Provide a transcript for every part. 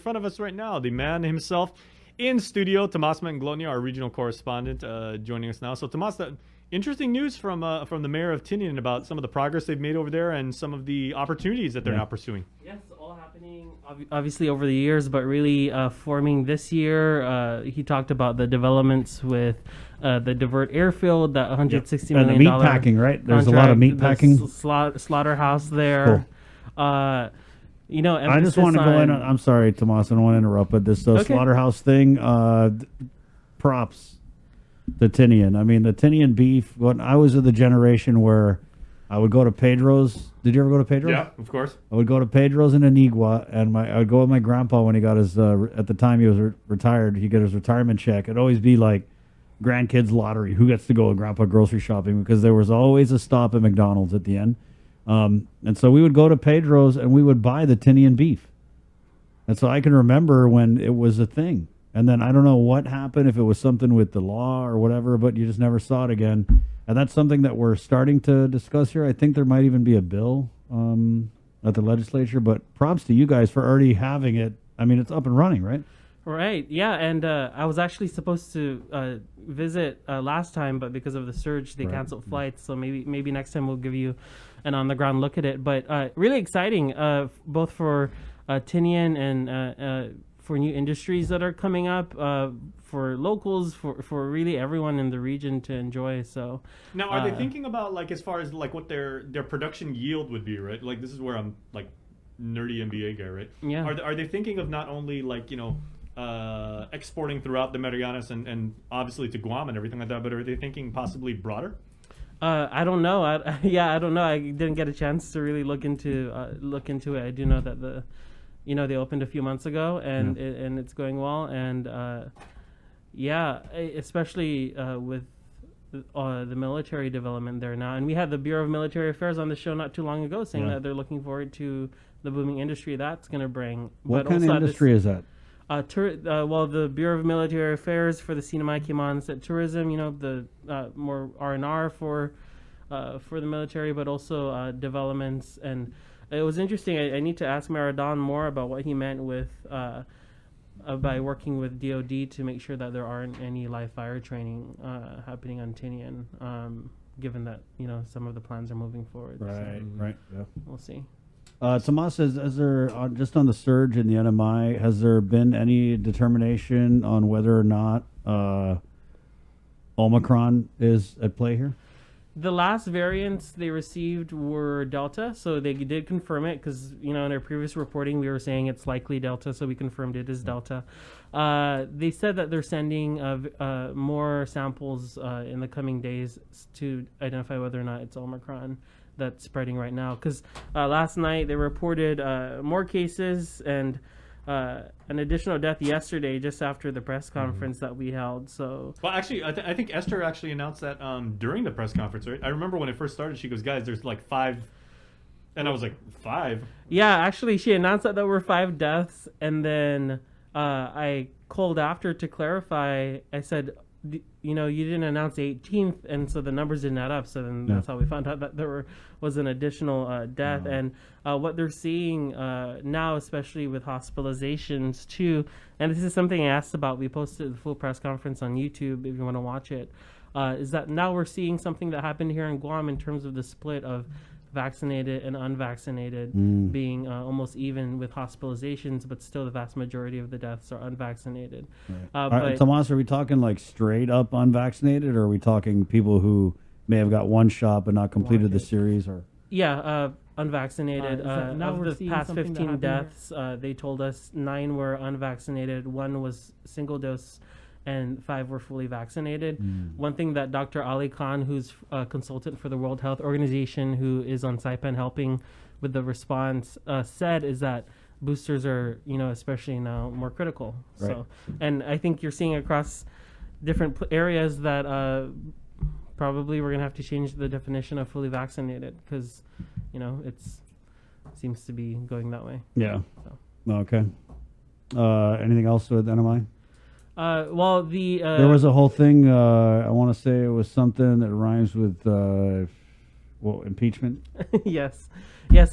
front of us right now. The man himself in studio, Tomas Manglona, our regional correspondent, joining us now. So, Tomas, interesting news from the mayor of Tinian about some of the progress they've made over there and some of the opportunities that they're now pursuing. Yes, all happening obviously over the years, but really forming this year. He talked about the developments with the divert airfield, that $160 million. And the meat packing, right? There's a lot of meat packing. Slaughterhouse there. Cool. You know, I just want to go in. I'm sorry, Tomas, I don't want to interrupt, but this slaughterhouse thing, props to Tinian. I mean, the Tinian beef, when I was of the generation where I would go to Pedro's. Did you ever go to Pedro's? Yeah, of course. I would go to Pedro's in Anigua, and I would go with my grandpa when he got his, at the time he was retired, he'd get his retirement check. It'd always be like grandkids lottery, who gets to go with grandpa grocery shopping, because there was always a stop at McDonald's at the end. And so we would go to Pedro's and we would buy the Tinian beef. And so I can remember when it was a thing. And then I don't know what happened, if it was something with the law or whatever, but you just never saw it again. And that's something that we're starting to discuss here. I think there might even be a bill at the legislature, but props to you guys for already having it. I mean, it's up and running, right? Right, yeah, and I was actually supposed to visit last time, but because of the surge, they canceled flights. So maybe next time we'll give you an on-the-ground look at it. But really exciting, both for Tinian and for new industries that are coming up, for locals, for really everyone in the region to enjoy. So now, are they thinking about, like, as far as like what their production yield would be, right? Like, this is where I'm like nerdy MBA guy, right? Yeah. Are they thinking of not only, like, you know, exporting throughout the Marianas and obviously to Guam and everything like that, but are they thinking possibly broader? I don't know. I don't know. I didn't get a chance to really look into it. I do know that they opened a few months ago, and and it's going well. And especially with the military development there now. And we had the Bureau of Military Affairs on the show not too long ago saying that they're looking forward to the booming industry that's going to bring. What kind of industry is that? Well, the Bureau of Military Affairs for the CNMI came on and said tourism, the more R&R for the military, but also developments. And it was interesting. I need to ask Maradon more about what he meant with by working with DOD to make sure that there aren't any live fire training happening on Tinian, given that some of the plans are moving forward. Right. Yeah. We'll see. Tomas, has there, just on the surge in the NMI, has there been any determination on whether or not Omicron is at play here? The last variants they received were Delta, so they did confirm it because, in our previous reporting, we were saying it's likely Delta, so we confirmed it is Delta. They said that they're sending more samples in the coming days to identify whether or not it's Omicron that's spreading right now, because last night they reported more cases and an additional death yesterday just after the press conference that we held. So well, actually I think Esther actually announced that during the press conference, right? I remember when it first started, she goes, guys, there's like 5, and I was like, 5? Yeah, actually she announced that there were 5 deaths, and then I called after to clarify. I said, you didn't announce the 18th, and so the numbers didn't add up. So then that's how we found out that there was an additional death. And what they're seeing now, especially with hospitalizations too, and this is something I asked about. We posted the full press conference on YouTube if you want to watch it. Is that now we're seeing something that happened here in Guam in terms of the split of vaccinated and unvaccinated being almost even with hospitalizations, but still the vast majority of the deaths are unvaccinated. Right. Tomas, are we talking like straight up unvaccinated, or are we talking people who may have got one shot but not completed the series? Or unvaccinated. Now of the past 15 deaths, they told us 9 were unvaccinated, 1 was single dose, and 5 were fully vaccinated. One thing that Dr. Ali Khan, who's a consultant for the World Health Organization, who is on Saipan helping with the response, said is that boosters are, especially now, more critical. Right. So, and I think you're seeing across different areas that probably we're going to have to change the definition of fully vaccinated because, it seems to be going that way. Yeah. So. Okay. Anything else with NMI? There was a whole thing. I want to say it was something that rhymes with impeachment. Yes.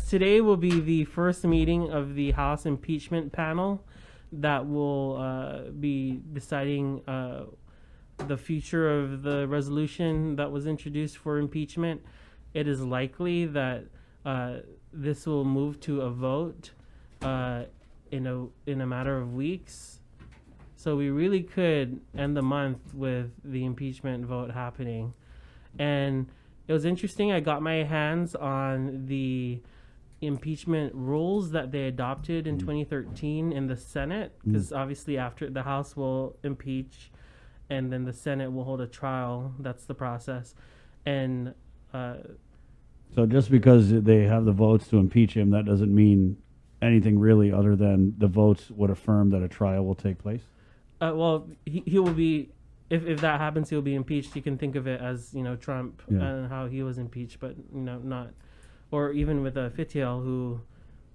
Today will be the first meeting of the House impeachment panel. that will be deciding the future of the resolution that was introduced for impeachment. It is likely that this will move to a vote in a matter of weeks. So we really could end the month with the impeachment vote happening. And it was interesting. I got my hands on the impeachment rules that they adopted in 2013 in the Senate, because obviously after the House will impeach and then the Senate will hold a trial. That's the process. And So just because they have the votes to impeach him, that doesn't mean anything really other than the votes would affirm that a trial will take place? well, he will be, if that happens, he'll be impeached. You can think of it as, Trump and how he was impeached, but, not, or even with Fitiel, who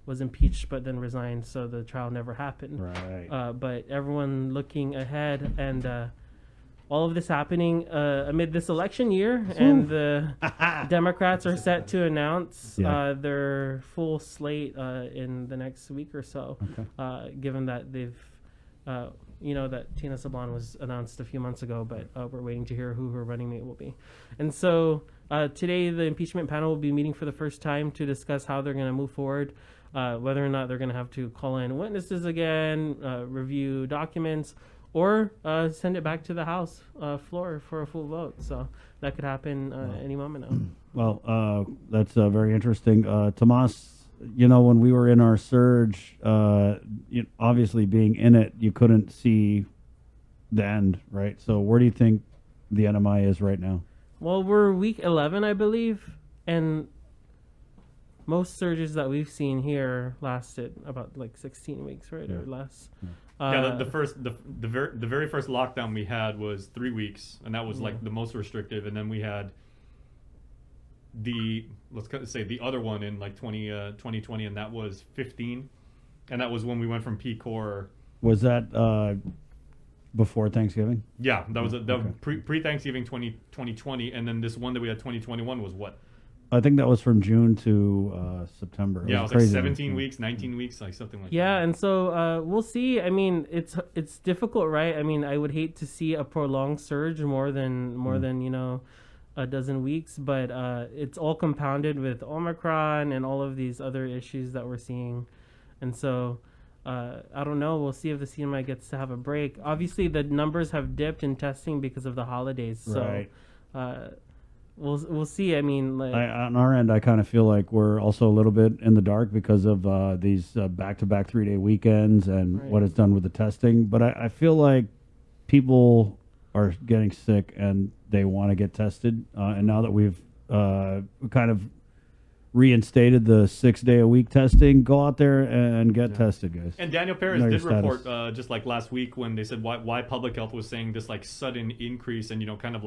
was impeached but then resigned, so the trial never happened. Right. But everyone looking ahead, and all of this happening amid this election year, and the Democrats are set to announce their full slate in the next week or so, given that they've, that Tina Sablon was announced a few months ago, but we're waiting to hear who her running mate will be. And so today the impeachment panel will be meeting for the first time to discuss how they're going to move forward, whether or not they're going to have to call in witnesses again, review documents, or send it back to the House floor for a full vote. So that could happen any moment now. Well, that's very interesting. Tomas, when we were in our surge, obviously being in it, you couldn't see the end, right? So where do you think the NMI is right now? Well, we're week 11, I believe, and most surges that we've seen here lasted about 16 weeks, right, or less. The very first lockdown we had was 3 weeks, and that was the most restrictive. And then we had the other one in 2020, and that was 15, and that was when we went from P-Core. Was that before Thanksgiving? Yeah, that was pre-Thanksgiving 2020, and then this one that we had 2021 was what? I think that was from June to September. It was crazy. 17 weeks, 19 weeks, something like that. Yeah, and so we'll see. I mean, it's difficult, right? I mean, I would hate to see a prolonged surge more than a dozen weeks, but it's all compounded with Omicron and all of these other issues that we're seeing. And so I don't know. We'll see if the CNMI gets to have a break. Obviously, the numbers have dipped in testing because of the holidays. So we'll see. I mean, on our end, I kind of feel like we're also a little bit in the dark because of these back-to-back 3-day weekends and what it's done with the testing. But I feel like people are getting sick and they want to get tested. And now that we've kind of reinstated the 6-day-a-week testing, go out there and get tested, guys. And Daniel Perez did report just last week when they said why public health was saying this sudden increase and kind of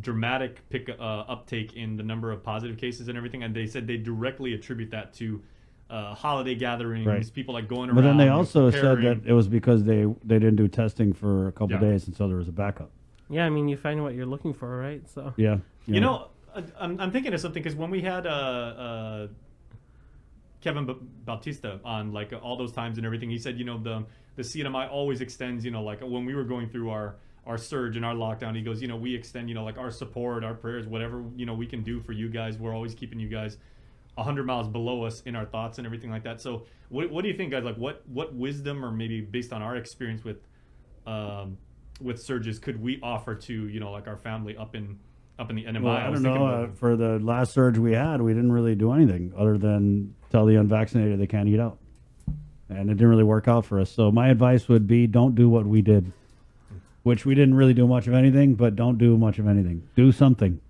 dramatic uptake in the number of positive cases and everything, and they said they directly attribute that to holiday gatherings, people going around. But then they also said that it was because they didn't do testing for a couple of days, and so there was a backup. Yeah, I mean, you find what you're looking for, right? So I'm thinking of something, because when we had Kevin Bautista on all those times and everything, he said the CNMI always extends when we were going through our surge and our lockdown, he goes, we extend our support, our prayers, whatever we can do for you guys. We're always keeping you guys 100 miles below us in our thoughts and everything like that. So what do you think, guys? What wisdom, or maybe based on our experience with surges, could we offer to our family up in the NMI? Well, I don't know. For the last surge we had, we didn't really do anything other than tell the unvaccinated they can't eat out, and it didn't really work out for us. So my advice would be, don't do what we did, which we didn't really do much of anything, but don't do much of anything. Do something.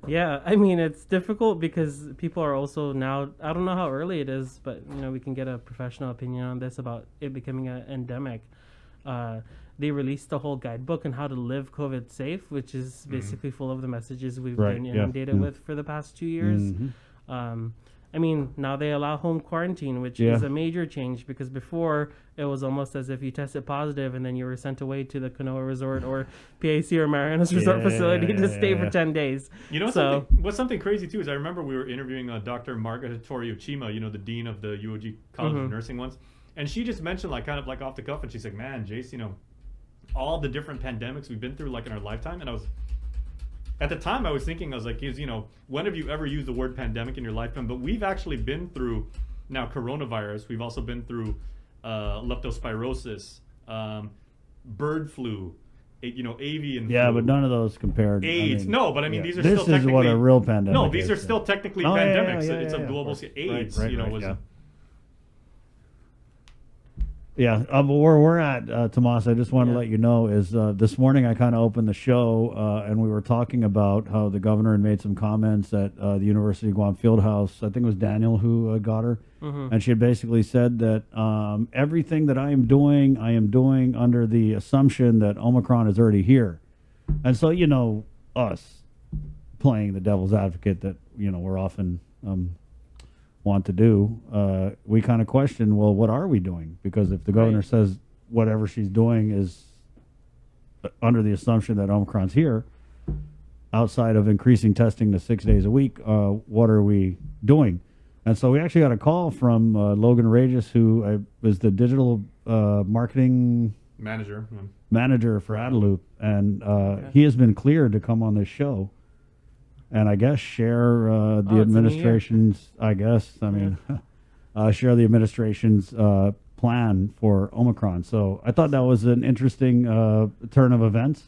Yeah, I mean, it's difficult because people are also now, I don't know how early it is, but we can get a professional opinion on this about it becoming an endemic. They released a whole guidebook on how to live COVID safe, which is basically full of the messages we've been inundated with for the past 2 years. I mean, now they allow home quarantine, which is a major change, because before it was almost as if you tested positive and then you were sent away to the Kanoa Resort or PAC or Marianas Resort facility to stay for 10 days. What's something crazy too is I remember we were interviewing Dr. Margaret Tori Uchima, the dean of the UOG College of Nursing once, And she just mentioned like kind of like off the cuff, and she's like, "Man, Jace, you know, all the different pandemics we've been through like in our lifetime." And I was, at the time, I was thinking, I was like, you know, when have you ever used the word pandemic in your lifetime? But we've actually been through now coronavirus. We've also been through leptospirosis, bird flu, you know, avian flu. Yeah, but none of those compared. AIDS. No, but I mean, these are this still technically. This is what a real pandemic No, these is, are still technically Oh, yeah, pandemics. yeah, It's a yeah, global right. AIDS. Right, you know, right, was. yeah. Yeah, but where we're at, Tomas, I just want to let you know is this morning I kind of opened the show and we were talking about how the governor had made some comments at the University of Guam Fieldhouse. I think it was Daniel who got her. And she had basically said that everything that I am doing under the assumption that Omicron is already here. And so, you know, us playing the devil's advocate that, you know, we're often want to do, we kind of question, well, what are we doing? Because if the governor says whatever she's doing is under the assumption that Omicron's here, outside of increasing testing to 6 days a week, what are we doing? And so we actually got a call from Logan Regis, who is the digital marketing Manager for Adeloop, and he has been cleared to come on this show. And I guess share the administration's, share the administration's plan for Omicron. So I thought that was an interesting turn of events.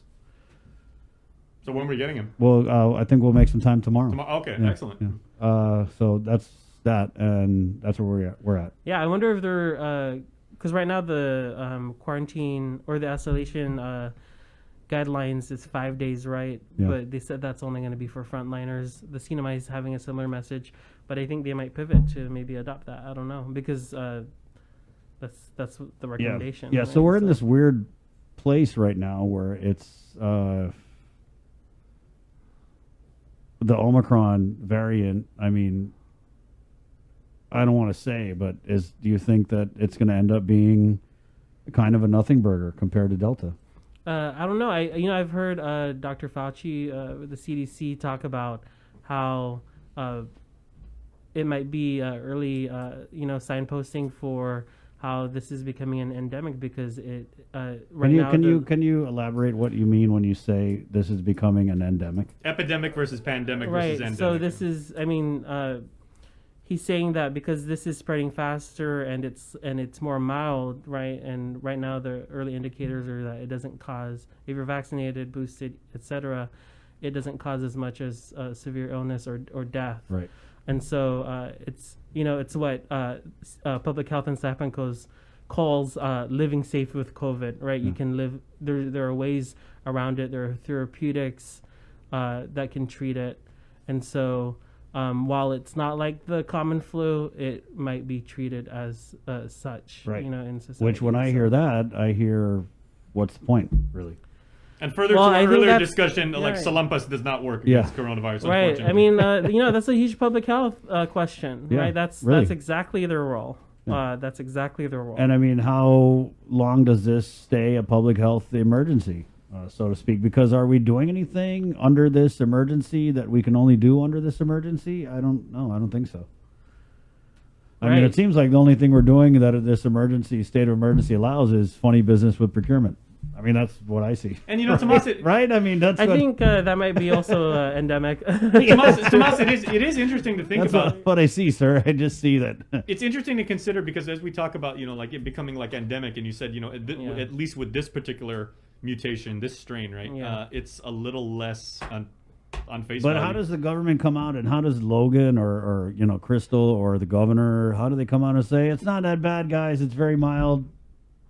So when are we getting him? Well, I think we'll make some time tomorrow. Okay, yeah, excellent. Yeah. So that's that, and that's where we're at. Yeah, I wonder if they're, because right now the quarantine or the isolation guidelines is 5 days, right? Yeah. But they said that's only going to be for frontliners. The CNMI is having a similar message, but I think they might pivot to maybe adopt that. I don't know, because that's the recommendation. Yeah. Right? So we're in this weird place right now where it's the Omicron variant. I mean, I don't want to say, but do you think that it's going to end up being kind of a nothing burger compared to Delta? I don't know. I've heard Dr. Fauci, the CDC, talk about how it might be early, signposting for how this is becoming an endemic, because it Can you elaborate what you mean when you say this is becoming an endemic? Epidemic versus pandemic right. versus endemic. So this is, he's saying that because this is spreading faster and it's more mild, right? And right now the early indicators are that it doesn't cause, if you're vaccinated, boosted, etc., it doesn't cause as much as severe illness or death. Right. And so it's what Public Health and Sapanco's calls living safe with COVID, right? You can live, there are ways around it. There are therapeutics that can treat it. And so while it's not like the common flu, it might be treated as such, right. In society. Which when I hear that, I hear, what's the point, really? And further to our earlier discussion, like Salumpas does not work against coronavirus, right. I mean, that's a huge public health question, right? That's exactly their role. Yeah. That's exactly their role. And I mean, how long does this stay a public health emergency, so to speak? Because are we doing anything under this emergency that we can only do under this emergency? I don't know. I don't think so. I mean, it seems like the only thing we're doing that this state of emergency allows is funny business with procurement. I mean, that's what I see. And Tomas, right? I mean, I think that might be also endemic. Tomas, it is interesting to think about. That's what I see, sir. I just see that. It's interesting to consider, because as we talk about, like it becoming like endemic, and you said, at least with this particular mutation, this strain, right? Yeah. It's a little less on face But value. how does the government come out, and how does Logan or Crystal or the governor, how do they come out and say it's not that bad, guys? It's very mild.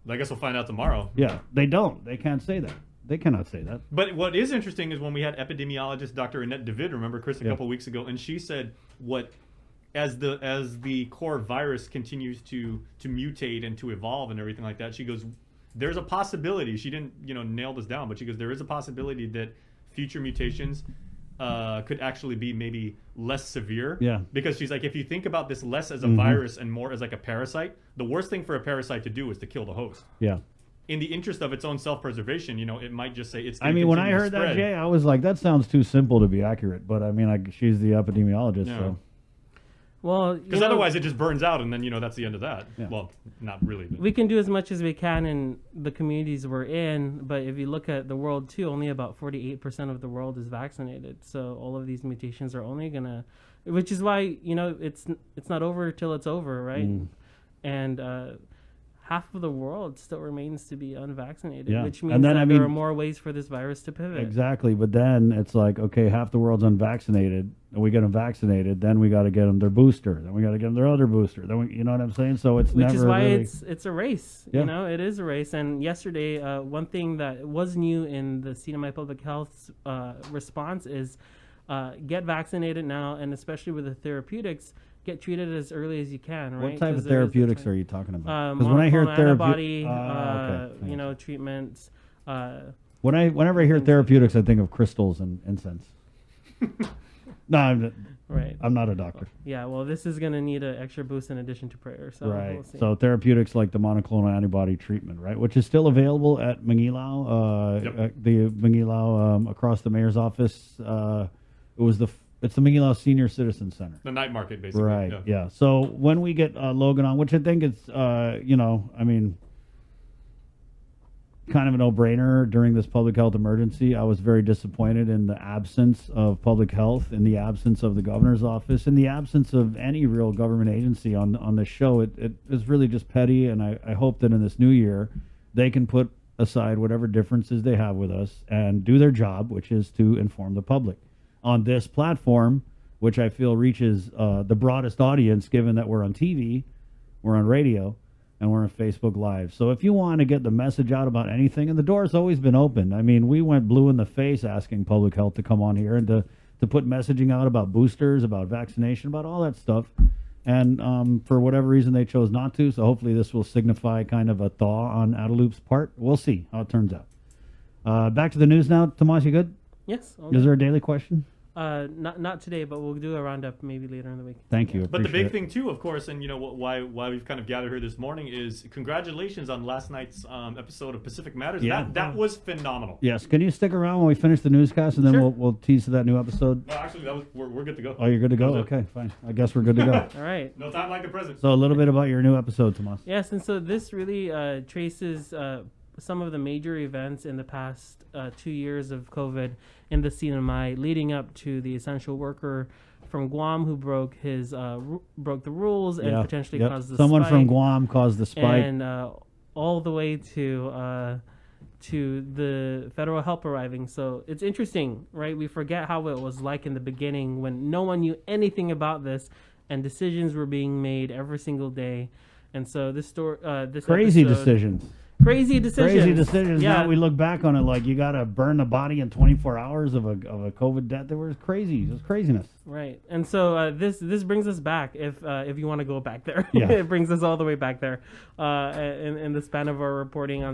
I guess we'll find out tomorrow. Yeah, they don't. They can't say that. They cannot say that. But what is interesting is when we had epidemiologist Dr. Annette David, remember Chris, a couple weeks ago, and she said as the core virus continues to mutate and to evolve and everything like that, she goes, there's a possibility. She didn't nail this down, but she goes, there is a possibility that future mutations could actually be maybe less severe. Yeah. Because she's like, if you think about this less as a virus and more as like a parasite, the worst thing for a parasite to do is to kill the host. Yeah. In the interest of its own self-preservation, it might just say it's. I mean, when I heard that, Jay, I was like, that sounds too simple to be accurate. But I mean, she's the epidemiologist, so. Well, Because otherwise it just burns out, and then that's the end of that. Yeah. Well, not really. But. we can do as much as we can in the communities we're in, but if you look at the world too, only about 48% of the world is vaccinated. So all of these mutations are only gonna, which is why it's not over till it's over, right? And half of the world still remains to be unvaccinated, Yeah. which means And then, that I there mean- are more ways for this virus to pivot. Exactly, but then it's like, okay, half the world's unvaccinated, and we get them vaccinated, then we got to get them their booster, then we got to get them their other booster, then you know what I'm saying? So it's Which never is why really... it's a race. Yeah. It is a race. And yesterday, one thing that was new in the CNMI Public Health's response is get vaccinated now, and especially with the therapeutics, get treated as early as you can, right? What type of therapeutics are you talking about? Because when I hear antibody, okay. treatments. Whenever I hear therapeutics, I think of crystals and incense. No, Right. I'm not a doctor. Yeah, well, this is going to need an extra boost in addition to prayer. So Right. we'll see. So therapeutics like the monoclonal antibody treatment, right, which is still available at Manglona, Yep. the Manglona across the mayor's office. It's the Manglona Senior Citizen Center. The night market, basically. Right. Yeah. So when we get Logan on, which I think it's kind of a no-brainer during this public health emergency. I was very disappointed in the absence of public health, in the absence of the governor's office, in the absence of any real government agency on this show. It is really just petty, and I hope that in this new year they can put aside whatever differences they have with us and do their job, which is to inform the public on this platform, which I feel reaches the broadest audience, given that we're on TV, we're on radio, and we're on Facebook Live. So if you want to get the message out about anything, and the door's always been open. I mean, we went blue in the face asking public health to come on here and to put messaging out about boosters, about vaccination, about all that stuff. And for whatever reason, they chose not to. So hopefully this will signify kind of a thaw on Adaloop's part. We'll see how it turns out. Back to the news now. Tomas, you good? Yes. Is there a daily question? Not today, but we'll do a roundup maybe later in the week. Thank you. But the big Appreciate it. thing too, of course, and why we've kind of gathered here this morning is congratulations on last night's episode of Pacific Matters. Yeah. That was phenomenal. Yes. Can you stick around when we finish the newscast, and then Sure. we'll tease to that new episode? No, actually, we're good to go. Oh, you're good to go? That was it. Okay, fine. I guess we're good to go. All right. No time like the present. So a little bit about your new episode, Tomas. Yes, and so this really traces some of the major events in the past 2 years of COVID in the CNMI, leading up to the essential worker from Guam who broke the rules and potentially caused the Someone spike, from Guam caused the spike. and all the way to the federal help arriving. So it's interesting, right? We forget how it was like in the beginning when no one knew anything about this, and decisions were being made every single day. And so this Crazy episode- decisions. Crazy decisions. Crazy decisions. Yeah. Now we look back on it like you got to burn the body in 24 hours of a COVID death. It was crazy. It was craziness. Right. And so this brings us back if you want to go back there. Yeah. It brings us all the way back there in the span of our reporting on